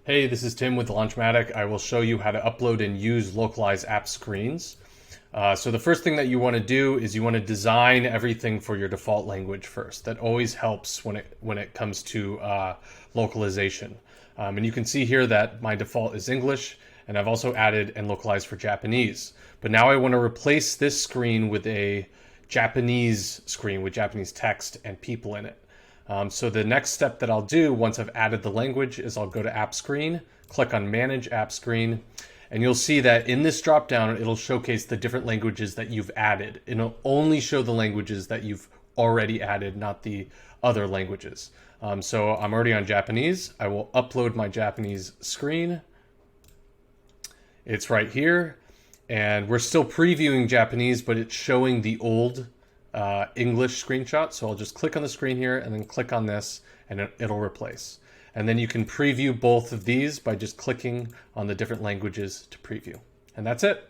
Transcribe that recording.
Hey, this is Tim with Launchmatic. I will show you how to upload and use localized app screens. So the first thing that you want to do is you want to design everything for your default language first. That always helps when it comes to localization. And you can see here that my default is English, and I've also added and localized for Japanese. But now I want to replace this screen with a Japanese screen with Japanese text and people in it. So the next step that I'll do once I've added the language is I'll go to App Screen, click on Manage App Screen, and you'll see that in this dropdown, it'll showcase the different languages that you've added. It'll only show the languages that you've already added, not the other languages. So I'm already on Japanese. I will upload my Japanese screen. It's right here. And we're still previewing Japanese, but it's showing the old English screenshot. So I'll just click on the screen here and then click on this and it'll replace. And then you can preview both of these by just clicking on the different languages to preview. And that's it.